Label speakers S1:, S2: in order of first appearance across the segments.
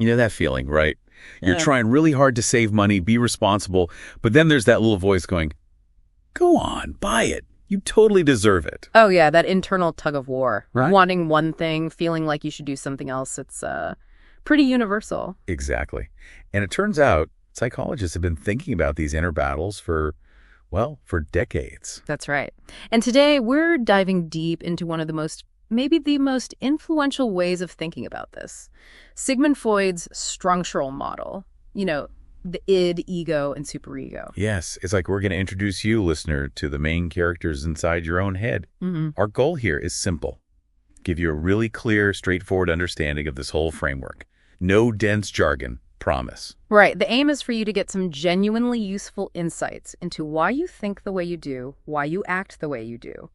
S1: You know that feeling, right? You're
S2: Yeah.
S1: trying really hard to save money, be responsible, but then there's that little voice going, go on, buy it. You totally deserve it.
S2: Oh, yeah, that internal tug of war.
S1: Right.
S2: Wanting one thing, feeling like you should do something else. It's pretty universal.
S1: Exactly. And it turns out psychologists have been thinking about these inner battles for decades.
S2: That's right. And today we're diving deep into one of maybe the most influential ways of thinking about this. Sigmund Freud's structural model. The id, ego, and superego.
S1: Yes, it's like we're going to introduce you, listener, to the main characters inside your own head.
S2: Mm-hmm.
S1: Our goal here is simple. Give you a really clear, straightforward understanding of this whole framework. No dense jargon, promise.
S2: Right. The aim is for you to get some genuinely useful insights into why you think the way you do, why you act the way you do.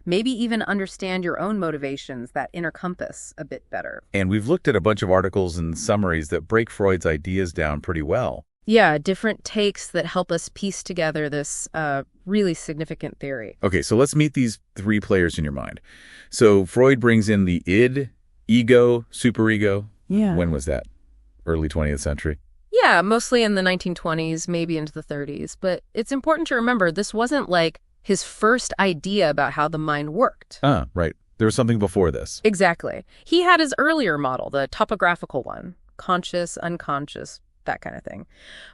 S2: Maybe even understand your own motivations, that inner compass, a bit better.
S1: And we've looked at a bunch of articles and summaries that break Freud's ideas down pretty well.
S2: Yeah, different takes that help us piece together this really significant theory.
S1: Okay, so let's meet these three players in your mind. So Freud brings in the id, ego, superego.
S2: Yeah.
S1: When was that? Early 20th century?
S2: Yeah, mostly in the 1920s, maybe into the 30s. But it's important to remember this wasn't like his first idea about how the mind worked.
S1: Right. There was something before this.
S2: Exactly. He had his earlier model, the topographical one, conscious, unconscious, that kind of thing.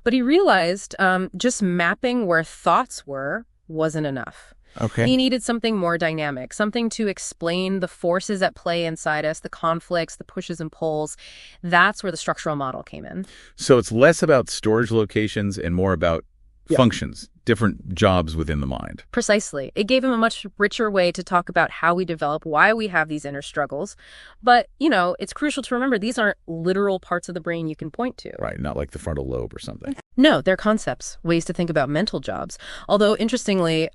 S2: But he realized just mapping where thoughts were wasn't enough.
S1: Okay.
S2: He needed something more dynamic, something to explain the forces at play inside us, the conflicts, the pushes and pulls. That's where the structural model came in.
S1: So it's less about storage locations and more about functions, different jobs within the mind.
S2: Precisely. It gave him a much richer way to talk about how we develop, why we have these inner struggles. But, it's crucial to remember these aren't literal parts of the brain you can point to.
S1: Right, not like the frontal lobe or something.
S2: No, they're concepts, ways to think about mental jobs. Although, interestingly,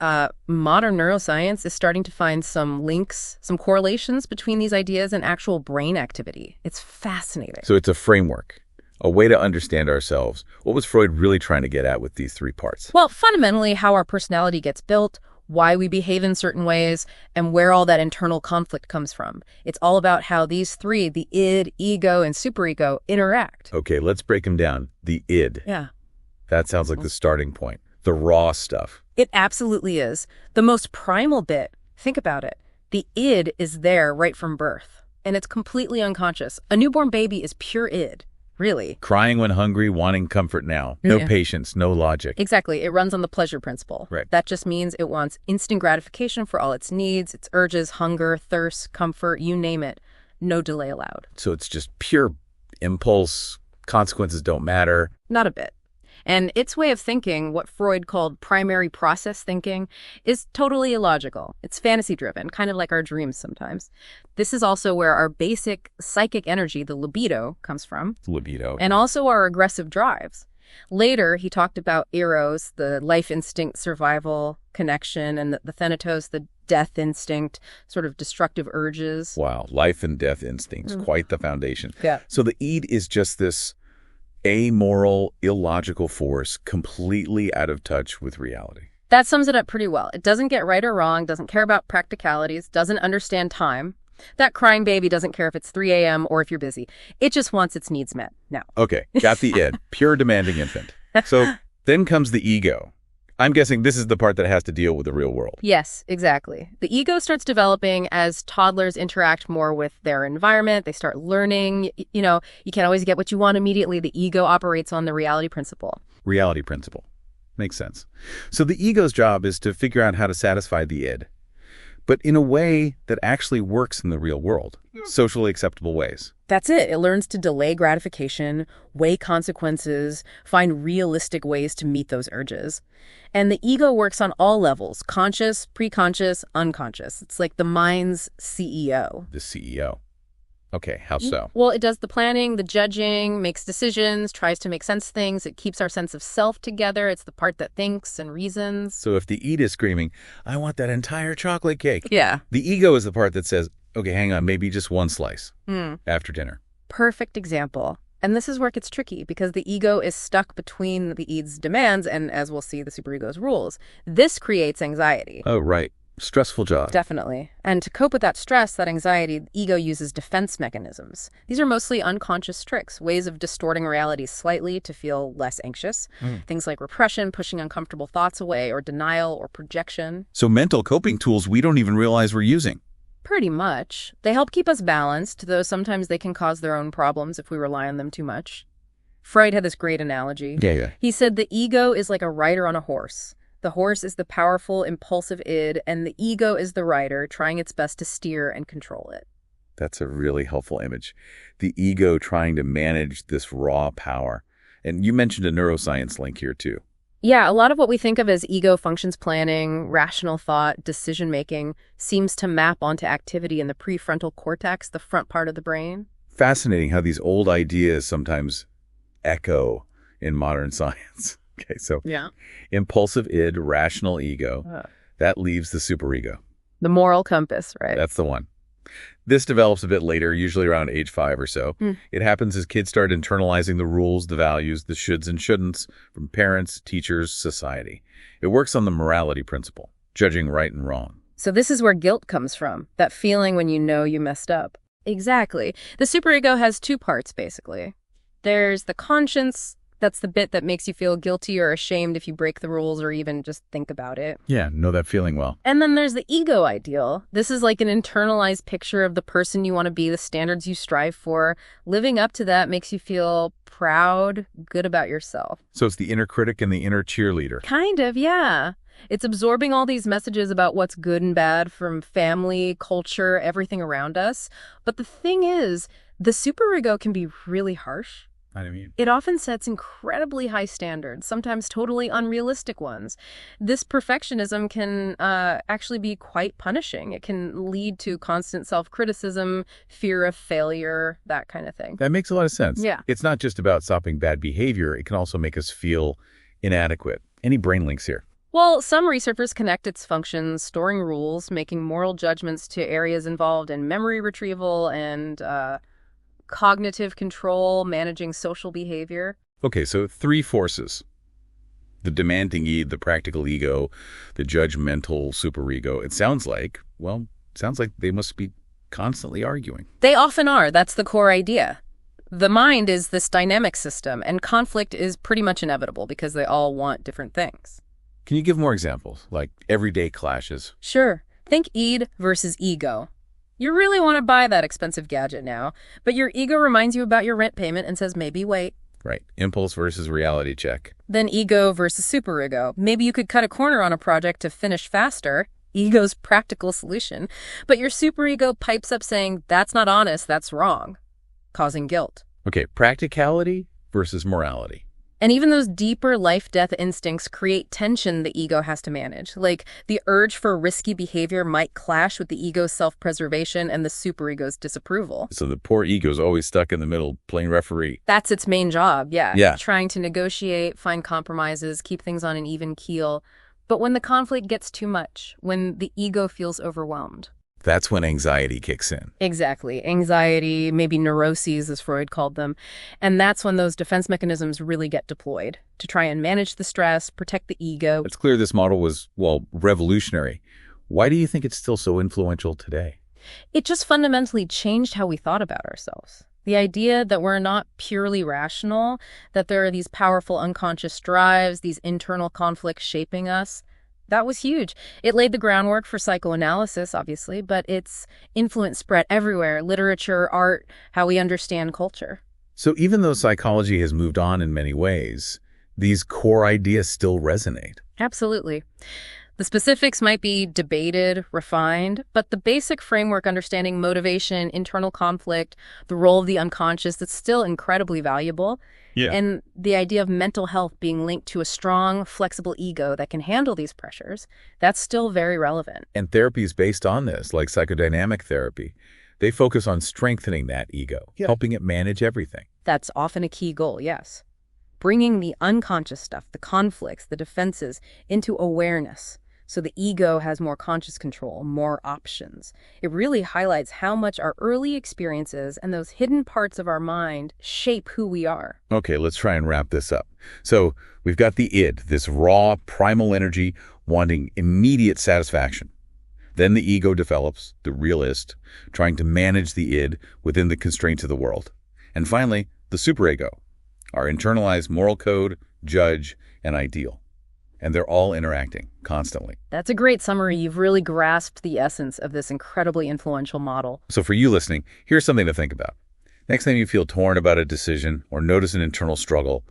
S2: modern neuroscience is starting to find some links, some correlations between these ideas and actual brain activity. It's fascinating.
S1: So it's a framework, a way to understand ourselves. What was Freud really trying to get at with these three parts?
S2: Well, fundamentally, how our personality gets built, why we behave in certain ways, and where all that internal conflict comes from. It's all about how these three, the id, ego, and superego, interact.
S1: Okay, let's break them down. The id.
S2: Yeah.
S1: That sounds like the starting point, the raw stuff.
S2: It absolutely is. The most primal bit, think about it. The id is there right from birth, and it's completely unconscious. A newborn baby is pure id. Really.
S1: Crying when hungry, wanting comfort now. No
S2: Yeah.
S1: patience, no logic.
S2: Exactly. It runs on the pleasure principle.
S1: Right.
S2: That just means it wants instant gratification for all its needs, its urges, hunger, thirst, comfort, you name it. No delay allowed.
S1: So it's just pure impulse. Consequences don't matter.
S2: Not a bit. And its way of thinking, what Freud called primary process thinking, is totally illogical. It's fantasy-driven, kind of like our dreams sometimes. This is also where our basic psychic energy, the libido, comes from.
S1: Libido.
S2: And also our aggressive drives. Later, he talked about eros, the life instinct, survival, connection, and the thanatos, the death instinct, sort of destructive urges.
S1: Wow, life and death instincts, quite the foundation.
S2: Yeah.
S1: So the id is just this amoral, illogical force, completely out of touch with reality.
S2: That sums it up pretty well. It doesn't get right or wrong, doesn't care about practicalities, doesn't understand time. That crying baby doesn't care if it's 3 a.m. or if you're busy. It just wants its needs met now.
S1: Okay, got the id, pure demanding infant. So then comes the ego. I'm guessing this is the part that has to deal with the real world.
S2: Yes, exactly. The ego starts developing as toddlers interact more with their environment. They start learning. You can't always get what you want immediately. The ego operates on the reality principle.
S1: Reality principle. Makes sense. So the ego's job is to figure out how to satisfy the id, but in a way that actually works in the real world, socially acceptable ways.
S2: That's it. It learns to delay gratification, weigh consequences, find realistic ways to meet those urges. And the ego works on all levels, conscious, pre-conscious, unconscious. It's like the mind's CEO.
S1: The CEO. Okay, how so?
S2: Well, it does the planning, the judging, makes decisions, tries to make sense of things. It keeps our sense of self together. It's the part that thinks and reasons.
S1: So if the id is screaming, I want that entire chocolate cake.
S2: Yeah.
S1: The ego is the part that says, okay, hang on, maybe just one slice after dinner.
S2: Perfect example. And this is where it gets tricky because the ego is stuck between the id's demands and, as we'll see, the superego's rules. This creates anxiety.
S1: Oh, right. Stressful job.
S2: Definitely. And to cope with that stress, that anxiety, the ego uses defense mechanisms. These are mostly unconscious tricks, ways of distorting reality slightly to feel less anxious. Things like repression, pushing uncomfortable thoughts away, or denial or projection.
S1: So mental coping tools we don't even realize we're using.
S2: Pretty much. They help keep us balanced, though sometimes they can cause their own problems if we rely on them too much. Freud had this great analogy.
S1: Yeah.
S2: He said the ego is like a rider on a horse. The horse is the powerful, impulsive id, and the ego is the rider trying its best to steer and control it.
S1: That's a really helpful image. The ego trying to manage this raw power. And you mentioned a neuroscience link here too.
S2: Yeah, a lot of what we think of as ego functions planning, rational thought, decision-making seems to map onto activity in the prefrontal cortex, the front part of the brain.
S1: Fascinating how these old ideas sometimes echo in modern science. Okay, so
S2: Yeah.
S1: impulsive id, rational ego, that leaves the superego.
S2: The moral compass, right?
S1: That's the one. This develops a bit later, usually around age 5 or so. It happens as kids start internalizing the rules, the values, the shoulds and shouldn'ts from parents, teachers, society. It works on the morality principle, judging right and wrong.
S2: So this is where guilt comes from, that feeling when you know you messed up. Exactly. The superego has two parts, basically. There's the conscience. That's the bit that makes you feel guilty or ashamed if you break the rules or even just think about it.
S1: Yeah, know that feeling well.
S2: And then there's the ego ideal. This is like an internalized picture of the person you want to be, the standards you strive for. Living up to that makes you feel proud, good about yourself.
S1: So it's the inner critic and the inner cheerleader.
S2: Kind of, yeah. It's absorbing all these messages about what's good and bad from family, culture, everything around us. But the thing is, the superego can be really harsh.
S1: I mean,
S2: It often sets incredibly high standards, sometimes totally unrealistic ones. This perfectionism can actually be quite punishing. It can lead to constant self-criticism, fear of failure, that kind of thing.
S1: that makes a lot of sense.
S2: Yeah.
S1: It's not just about stopping bad behavior. It can also make us feel inadequate. Any brain links here?
S2: Well, some researchers connect its functions, storing rules, making moral judgments to areas involved in memory retrieval and cognitive control, managing social behavior.
S1: Okay, so 3 forces. The demanding id, the practical ego, the judgmental superego. It sounds like they must be constantly arguing.
S2: They often are. That's the core idea. The mind is this dynamic system, and conflict is pretty much inevitable because they all want different things.
S1: Can you give more examples, like everyday clashes?
S2: Sure. Think id versus ego. You really want to buy that expensive gadget now, but your ego reminds you about your rent payment and says maybe wait.
S1: Right. Impulse versus reality check.
S2: Then ego versus superego. Maybe you could cut a corner on a project to finish faster. Ego's practical solution. But your superego pipes up saying, that's not honest, that's wrong, causing guilt.
S1: Okay, practicality versus morality.
S2: And even those deeper life-death instincts create tension the ego has to manage. Like, the urge for risky behavior might clash with the ego's self-preservation and the superego's disapproval.
S1: So the poor ego's always stuck in the middle, playing referee.
S2: That's its main job, yeah.
S1: Yeah.
S2: Trying to negotiate, find compromises, keep things on an even keel. But when the conflict gets too much, when the ego feels overwhelmed.
S1: That's when anxiety kicks in.
S2: Exactly. Anxiety, maybe neuroses, as Freud called them. And that's when those defense mechanisms really get deployed to try and manage the stress, protect the ego.
S1: It's clear this model was, revolutionary. Why do you think it's still so influential today?
S2: It just fundamentally changed how we thought about ourselves. The idea that we're not purely rational, that there are these powerful unconscious drives, these internal conflicts shaping us, that was huge. It laid the groundwork for psychoanalysis, obviously, but its influence spread everywhere: literature, art, how we understand culture.
S1: So even though psychology has moved on in many ways, these core ideas still resonate.
S2: Absolutely. The specifics might be debated, refined, but the basic framework understanding motivation, internal conflict, the role of the unconscious, that's still incredibly valuable.
S1: Yeah.
S2: And the idea of mental health being linked to a strong, flexible ego that can handle these pressures, that's still very relevant.
S1: And therapy is based on this, like psychodynamic therapy. They focus on strengthening that ego, helping it manage everything.
S2: That's often a key goal, yes. Bringing the unconscious stuff, the conflicts, the defenses, into awareness, so the ego has more conscious control, more options. It really highlights how much our early experiences and those hidden parts of our mind shape who we are.
S1: Okay, let's try and wrap this up. So we've got the id, this raw, primal energy wanting immediate satisfaction. Then the ego develops, the realist, trying to manage the id within the constraints of the world. And finally, the superego, our internalized moral code, judge, and ideal. And they're all interacting constantly.
S2: That's a great summary. You've really grasped the essence of this incredibly influential model.
S1: So for you listening, here's something to think about. Next time you feel torn about a decision or notice an internal struggle,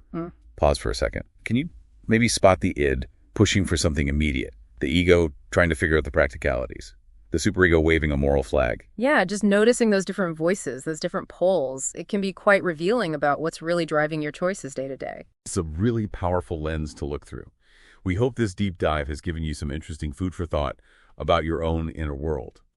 S1: pause for a second. Can you maybe spot the id pushing for something immediate? The ego trying to figure out the practicalities. The superego waving a moral flag.
S2: Yeah, just noticing those different voices, those different poles, it can be quite revealing about what's really driving your choices day to day.
S1: It's a really powerful lens to look through. We hope this deep dive has given you some interesting food for thought about your own inner world.